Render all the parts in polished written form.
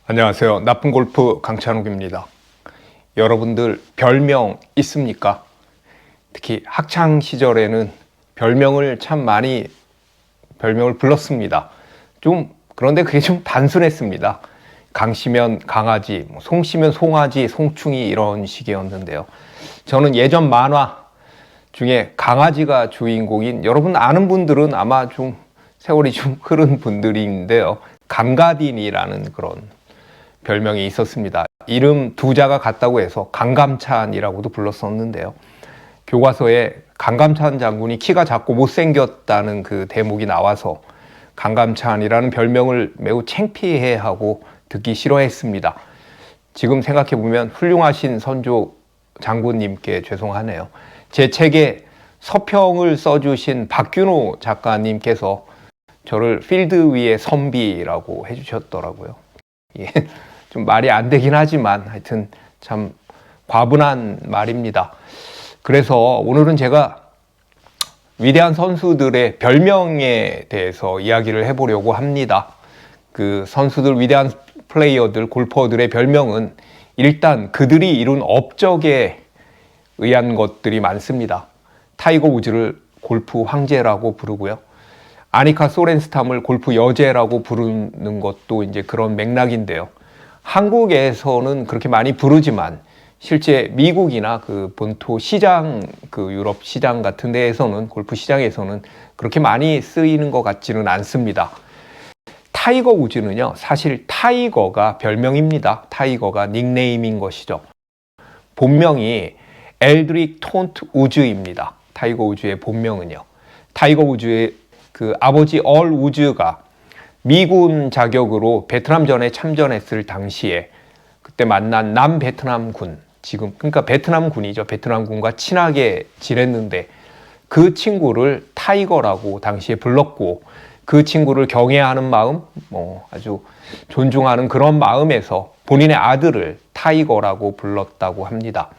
안녕하세요. 나쁜 골프 강찬욱입니다. 여러분들 별명 있습니까? 특히 학창 시절에는 별명을 참 많이 별명을 불렀습니다. 그런데 그게 좀 단순했습니다. 강씨면 강아지, 송씨면 송아지, 송충이 이런 식이었는데요. 저는 예전 만화 중에 강아지가 주인공인, 여러분 아는 분들은 아마 좀 세월이 좀 흐른 분들인데요. 강가딘이라는 그런 별명이 있었습니다. 이름 두 자가 같다고 해서 강감찬이라고도 불렀었는데요. 교과서에 강감찬 장군이 키가 작고 못생겼다는 그 대목이 나와서 강감찬이라는 별명을 매우 창피해하고 듣기 싫어했습니다. 지금 생각해보면 훌륭하신 선조 장군님께 죄송하네요. 제 책에 서평을 써주신 박균호 작가님께서 저를 필드 위의 선비라고 해주셨더라고요. 예, 좀 말이 안 되긴 하지만 하여튼 참 과분한 말입니다. 그래서 오늘은 제가 위대한 선수들의 별명에 대해서 이야기를 해보려고 합니다. 그 선수들, 위대한 플레이어들, 골퍼들의 별명은 일단 그들이 이룬 업적에 의한 것들이 많습니다. 타이거 우즈를 골프 황제라고 부르고요. 아니카 소렌스탐을 골프 여제라고 부르는 것도 이제 그런 맥락인데요. 한국에서는 그렇게 많이 부르지만 실제 미국이나 그 본토 시장, 그 유럽 시장 같은 데에서는, 골프 시장에서는 그렇게 많이 쓰이는 것 같지는 않습니다. 타이거 우즈는요, 사실 타이거가 별명입니다. 타이거가 닉네임인 것이죠. 본명이 엘드릭 톤트 우즈입니다. 타이거 우즈의 본명은요. 타이거 우즈의 그 아버지 얼 우즈가 미군 자격으로 베트남전에 참전했을 당시에 그때 만난 남베트남군, 지금 그러니까 베트남군이죠. 베트남군과 친하게 지냈는데 그 친구를 타이거라고 당시에 불렀고, 그 친구를 경애하는 마음, 아주 존중하는 그런 마음에서 본인의 아들을 타이거라고 불렀다고 합니다.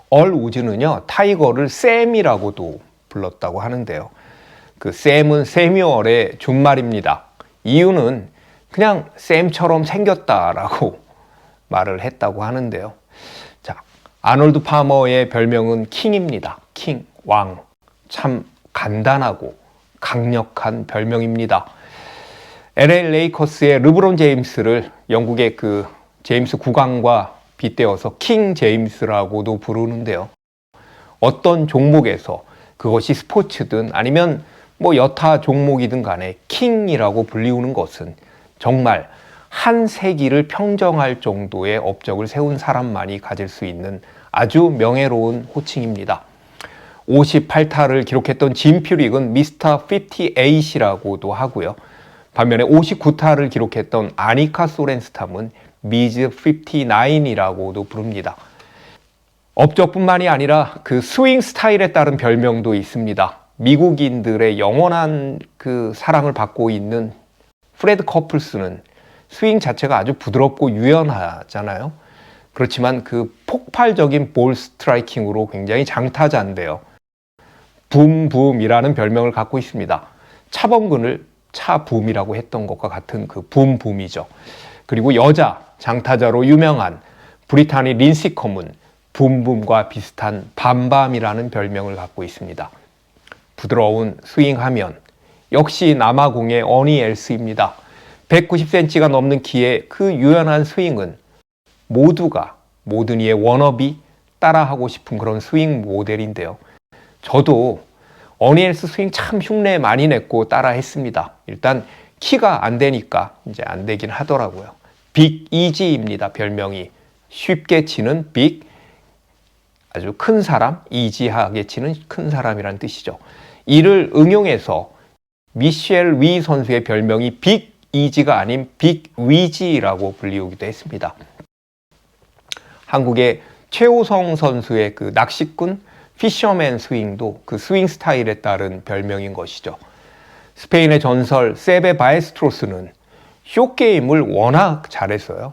얼 우즈는요, 타이거를 샘이라고도 불렀다고 하는데요. 그 샘은 세뮤얼의 준말입니다. 이유는 그냥 샘처럼 생겼다라고 말을 했다고 하는데요. 자, 아놀드 파머의 별명은 킹입니다. 킹, 왕. 참 간단하고 강력한 별명입니다. LA 레이커스의 르브론 제임스를 영국의 그 제임스 국왕과 빗대어서 킹 제임스라고도 부르는데요. 어떤 종목에서 그것이 스포츠든 아니면 여타 종목이든 간에 킹이라고 불리우는 것은 정말 한 세기를 평정할 정도의 업적을 세운 사람만이 가질 수 있는 아주 명예로운 호칭입니다. 58타를 기록했던 짐 퓨릭은 미스터 58이라고도 하고요. 반면에 59타를 기록했던 아니카 소렌스탐은 미즈 59이라고도 부릅니다. 업적뿐만이 아니라 그 스윙 스타일에 따른 별명도 있습니다. 미국인들의 영원한 그 사랑을 받고 있는 프레드 커플스는 스윙 자체가 아주 부드럽고 유연하잖아요. 그렇지만 그 폭발적인 볼 스트라이킹으로 굉장히 장타자인데요. 붐붐이라는 별명을 갖고 있습니다. 차범근을 차붐이라고 했던 것과 같은 그 붐붐이죠. 그리고 여자 장타자로 유명한 브리타니 린시컴은 붐붐과 비슷한 밤밤이라는 별명을 갖고 있습니다. 부드러운 스윙하면 역시 남아공의 어니 엘스입니다. 190cm가 넘는 키의 그 유연한 스윙은 모든 이의 워너비, 따라하고 싶은 그런 스윙 모델인데요. 저도 어니 엘스 스윙 참 흉내 많이 냈고 따라 했습니다. 일단 키가 안 되니까 이제 안 되긴 하더라고요. 빅 이지입니다. 별명이. 쉽게 치는 빅, 아주 큰 사람, 이지하게 치는 큰 사람이란 뜻이죠. 이를 응용해서 미셸 위 선수의 별명이 빅 이지가 아닌 빅 위지라고 불리우기도 했습니다. 한국의 최호성 선수의 그 낚시꾼 피셔맨 스윙도 그 스윙 스타일에 따른 별명인 것이죠. 스페인의 전설 세베 바에스트로스는 쇼게임을 워낙 잘했어요.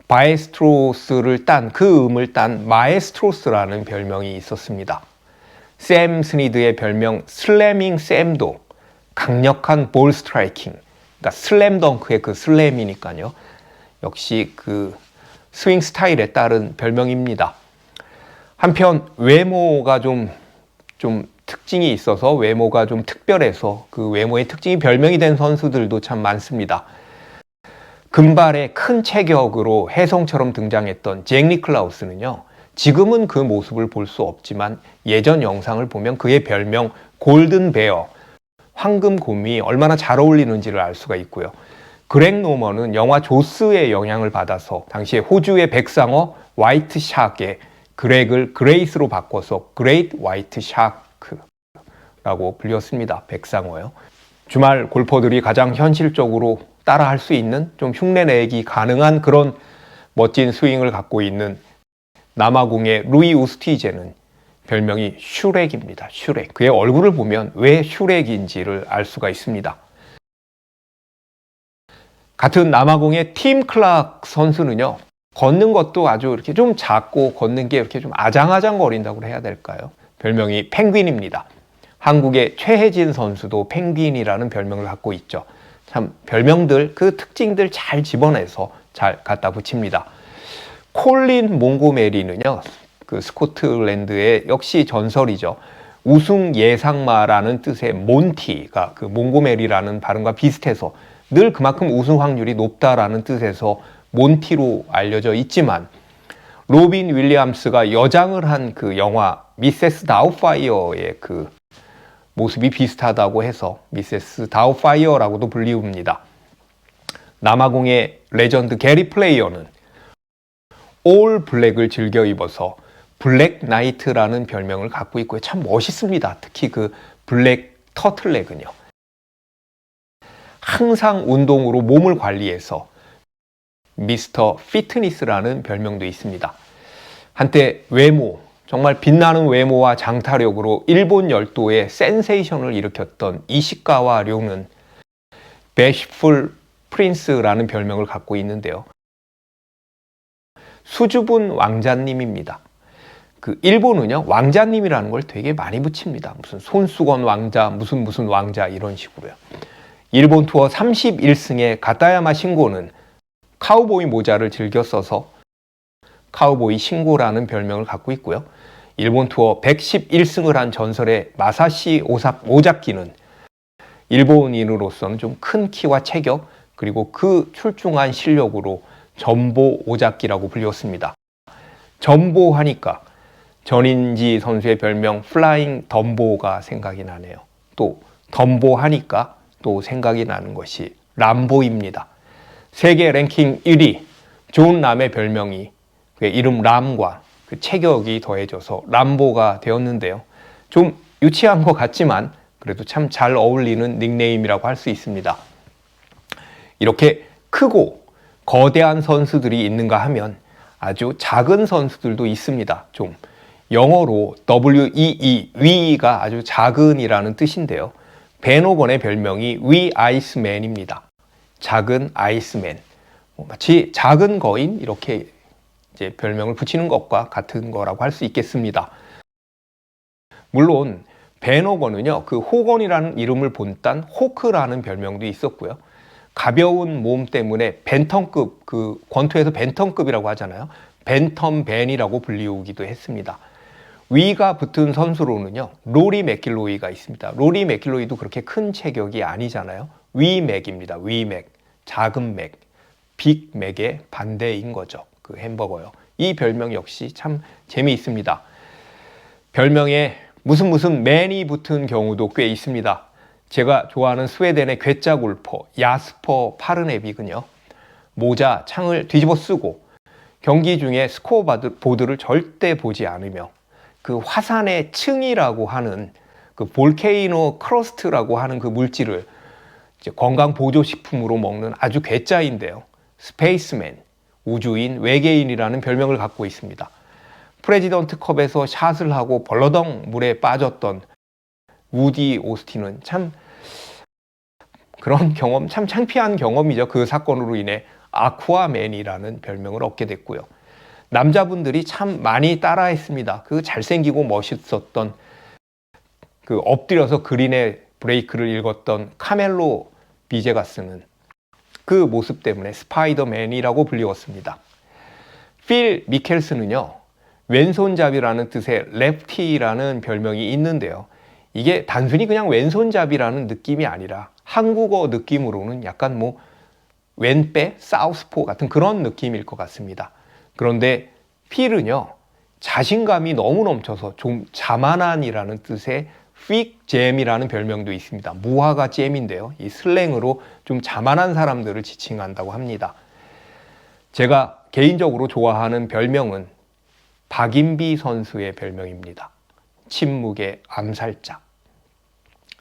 바에스트로스를 그 음을 딴 마에스트로스라는 별명이 있었습니다. 샘 스니드의 별명 슬래밍 샘도 강력한 볼 스트라이킹, 그러니까 슬램덩크의 그 슬램이니까요. 역시 그 스윙 스타일에 따른 별명입니다. 한편 외모가 좀 특징이 있어서, 외모가 좀 특별해서 그 외모의 특징이 별명이 된 선수들도 참 많습니다. 금발의 큰 체격으로 혜성처럼 등장했던 잭 니클라우스는요, 지금은 그 모습을 볼 수 없지만 예전 영상을 보면 그의 별명 골든 베어, 황금곰이 얼마나 잘 어울리는지를 알 수가 있고요. 그렉 노먼은 영화 조스의 영향을 받아서 당시에 호주의 백상어 화이트 샤크의 그렉을 그레이스로 바꿔서 그레이트 화이트 샤크라고 불렸습니다. 백상어요. 주말 골퍼들이 가장 현실적으로 따라할 수 있는, 좀 흉내내기 가능한 그런 멋진 스윙을 갖고 있는 남아공의 루이 우스티제는 별명이 슈렉입니다. 슈렉. 그의 얼굴을 보면 왜 슈렉인지를 알 수가 있습니다. 같은 남아공의 팀 클락 선수는요, 걷는 것도 아주 이렇게 좀 작고 걷는 게 이렇게 좀 아장아장거린다고 해야 될까요? 별명이 펭귄입니다. 한국의 최혜진 선수도 펭귄이라는 별명을 갖고 있죠. 참 별명들, 그 특징들 잘 집어내서 잘 갖다 붙입니다. 콜린 몽고메리는요, 그 스코틀랜드의 역시 전설이죠. 우승 예상마라는 뜻의 몬티가 그 몽고메리라는 발음과 비슷해서 늘 그만큼 우승 확률이 높다라는 뜻에서 몬티로 알려져 있지만, 로빈 윌리엄스가 여장을 한 그 영화 미세스 다우파이어의 그 모습이 비슷하다고 해서 미세스 다우파이어라고도 불리웁니다. 남아공의 레전드 게리 플레이어는 올 블랙을 즐겨 입어서 블랙 나이트라는 별명을 갖고 있고요. 참 멋있습니다. 특히 그 블랙 터틀넥은요. 항상 운동으로 몸을 관리해서 미스터 피트니스라는 별명도 있습니다. 한때 외모, 정말 빛나는 외모와 장타력으로 일본 열도의 센세이션을 일으켰던 이시카와 료는 배시풀 프린스라는 별명을 갖고 있는데요. 수줍은 왕자님입니다. 그 일본은요, 왕자님이라는 걸 되게 많이 붙입니다. 무슨 손수건 왕자, 무슨 왕자 이런 식으로요. 일본 투어 31승의 가타야마 신고는 카우보이 모자를 즐겨 써서 카우보이 신고라는 별명을 갖고 있고요. 일본 투어 111승을 한 전설의 마사시 오자키는 일본인으로서는 좀 큰 키와 체격, 그리고 그 출중한 실력으로 전보 오자키라고 불렸습니다. 전보 하니까 전인지 선수의 별명 플라잉 덤보가 생각이 나네요. 또 덤보 하니까 또 생각이 나는 것이 람보입니다. 세계 랭킹 1위 존 람의 별명이 그의 이름 람과 그 체격이 더해져서 람보가 되었는데요. 좀 유치한 것 같지만 그래도 참 잘 어울리는 닉네임이라고 할 수 있습니다. 이렇게 크고 거대한 선수들이 있는가 하면 아주 작은 선수들도 있습니다. 좀 영어로 WEE, 위가 아주 작은이라는 뜻인데요. 벤 호건의 별명이 위 아이스맨입니다. 작은 아이스맨. 마치 작은 거인 이렇게 이제 별명을 붙이는 것과 같은 거라고 할 수 있겠습니다. 물론 벤 호건은요, 그 호건이라는 이름을 본딴 호크라는 별명도 있었고요. 가벼운 몸 때문에 벤텀급, 그 권투에서 벤텀급이라고 하잖아요. 벤텀 벤이라고 불리우기도 했습니다. 위가 붙은 선수로는요, 로리 맥길로이가 있습니다. 로리 맥길로이도 그렇게 큰 체격이 아니잖아요. 위맥입니다. 위맥, 작은 맥, 빅맥의 반대인 거죠. 그 햄버거요. 이 별명 역시 참 재미있습니다. 별명에 무슨 맨이 붙은 경우도 꽤 있습니다. 제가 좋아하는 스웨덴의 괴짜 골퍼 야스퍼 파르네빅은요, 모자, 창을 뒤집어 쓰고 경기 중에 스코어 보드를 절대 보지 않으며 그 화산의 층이라고 하는 그 볼케이노 크러스트라고 하는 그 물질을 이제 건강 보조식품으로 먹는 아주 괴짜인데요. 스페이스맨, 우주인, 외계인이라는 별명을 갖고 있습니다. 프레지던트 컵에서 샷을 하고 벌러덩 물에 빠졌던 우디 오스틴은 참 그런 경험, 참 창피한 경험이죠. 그 사건으로 인해 아쿠아맨이라는 별명을 얻게 됐고요. 남자분들이 참 많이 따라했습니다. 그 잘생기고 멋있었던 그 엎드려서 그린의 브레이크를 읽었던 카멜로 비제가스는 그 모습 때문에 스파이더맨이라고 불리웠습니다. 필 미켈슨은요, 왼손잡이라는 뜻의 랩티라는 별명이 있는데요. 이게 단순히 그냥 왼손잡이라는 느낌이 아니라 한국어 느낌으로는 약간 뭐 왼빼, 사우스포 같은 그런 느낌일 것 같습니다. 그런데 필은요, 자신감이 너무 넘쳐서 좀 자만한이라는 뜻의 픽잼이라는 별명도 있습니다. 무화과 잼인데요. 이 슬랭으로 좀 자만한 사람들을 지칭한다고 합니다. 제가 개인적으로 좋아하는 별명은 박인비 선수의 별명입니다. 침묵의 암살자,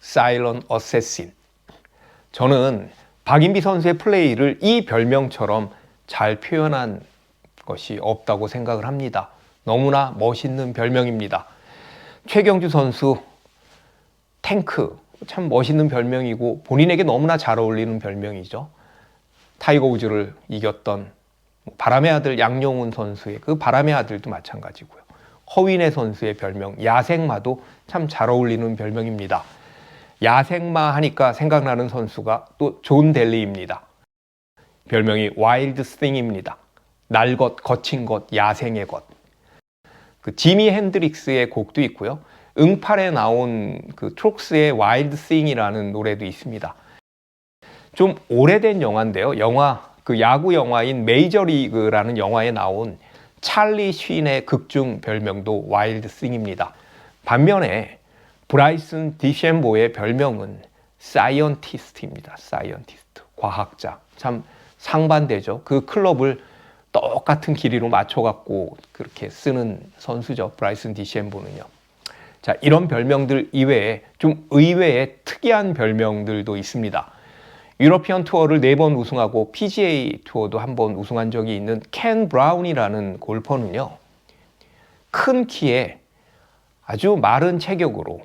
Silent Assassin. 저는 박인비 선수의 플레이를 이 별명처럼 잘 표현한 것이 없다고 생각을 합니다. 너무나 멋있는 별명입니다. 최경주 선수 탱크, 참 멋있는 별명이고 본인에게 너무나 잘 어울리는 별명이죠. 타이거 우즈를 이겼던 바람의 아들 양용훈 선수의 그 바람의 아들도 마찬가지고요. 허윈의 선수의 별명 야생마도 참 잘 어울리는 별명입니다. 야생마 하니까 생각나는 선수가 또 존 델리입니다. 별명이 와일드 스팅입니다. 날 것, 거친 것, 야생의 것. 그 지미 핸드릭스의 곡도 있고요. 응팔에 나온 그 트록스의 와일드 싱이라는 노래도 있습니다. 좀 오래된 영화인데요. 그 야구 영화인 메이저리그라는 영화에 나온 찰리 쉰의 극중 별명도 와일드 싱입니다. 반면에 브라이슨 디셈보의 별명은 사이언티스트입니다. 사이언티스트, 과학자. 참 상반되죠. 그 클럽을 똑같은 길이로 맞춰갖고 그렇게 쓰는 선수죠. 브라이슨 디셈보는요. 자, 이런 별명들 이외에 좀 의외의 특이한 별명들도 있습니다. 유러피언 투어를 4번 우승하고 PGA 투어도 한 번 우승한 적이 있는 켄 브라운이라는 골퍼는요, 큰 키에 아주 마른 체격으로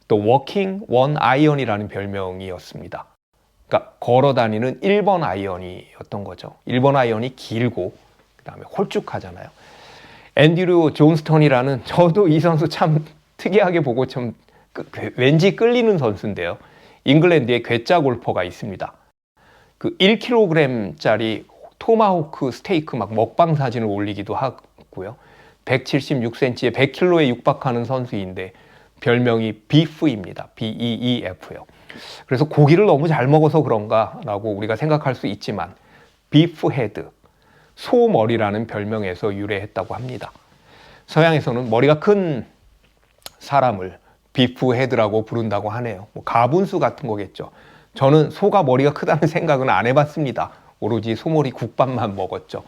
또 워킹 원 아이언이라는 별명이었습니다. 그러니까 걸어다니는 1번 아이언이었던 거죠. 1번 아이언이 길고 그 다음에 홀쭉하잖아요. 앤드류 존스턴이라는, 저도 이 선수 참 특이하게 보고 좀 왠지 끌리는 선수인데요. 잉글랜드의 괴짜 골퍼가 있습니다. 그 1kg짜리 토마호크 스테이크 막 먹방 사진을 올리기도 하고요. 176cm에 100kg에 육박하는 선수인데 별명이 비프입니다. BEEF요. 그래서 고기를 너무 잘 먹어서 그런가라고 우리가 생각할 수 있지만 비프 헤드, 소머리라는 별명에서 유래했다고 합니다. 서양에서는 머리가 큰 사람을 비프 헤드라고 부른다고 하네요. 뭐 가분수 같은 거겠죠. 저는 소가 머리가 크다는 생각은 안 해봤습니다. 오로지 소머리 국밥만 먹었죠.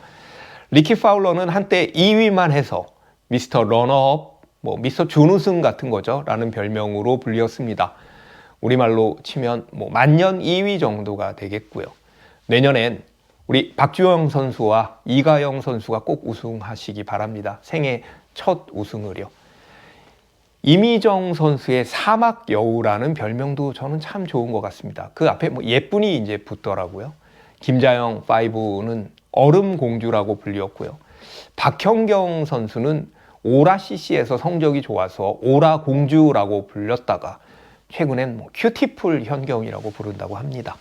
리키 파울러는 한때 2위만 해서 미스터 러너업, 뭐 미스터 준우승 같은 거죠. 라는 별명으로 불렸습니다. 우리말로 치면 뭐 만년 2위 정도가 되겠고요. 내년엔 우리 박주영 선수와 이가영 선수가 꼭 우승하시기 바랍니다. 생애 첫 우승을요. 이미정 선수의 사막 여우라는 별명도 저는 참 좋은 것 같습니다. 그 앞에 뭐 예쁜이 이제 붙더라고요. 김자영 5는 얼음 공주라고 불렸고요. 박현경 선수는 오라 CC에서 성적이 좋아서 오라 공주라고 불렸다가 최근엔 뭐 큐티풀 현경이라고 부른다고 합니다.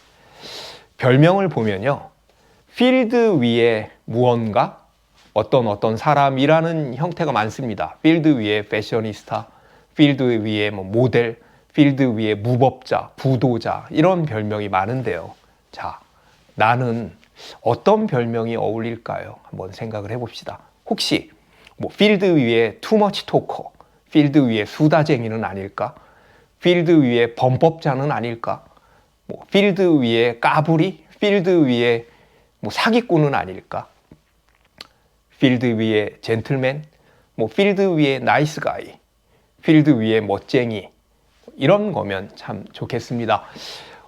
별명을 보면요, 필드 위에 무언가, 어떤 사람이라는 형태가 많습니다. 필드 위에 패셔니스타, 필드 위에 뭐 모델, 필드 위에 무법자, 부도자, 이런 별명이 많은데요. 자, 나는 어떤 별명이 어울릴까요? 한번 생각을 해봅시다. 혹시 뭐 필드 위에 투머치 토커, 필드 위에 수다쟁이는 아닐까? 필드 위에 범법자는 아닐까? 뭐 필드 위에 까불이, 필드 위에 뭐 사기꾼은 아닐까? 필드 위에 젠틀맨, 뭐 필드 위에 나이스 가이, 필드 위에 멋쟁이, 이런 거면 참 좋겠습니다.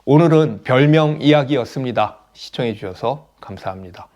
오늘은 별명 이야기였습니다. 시청해 주셔서 감사합니다.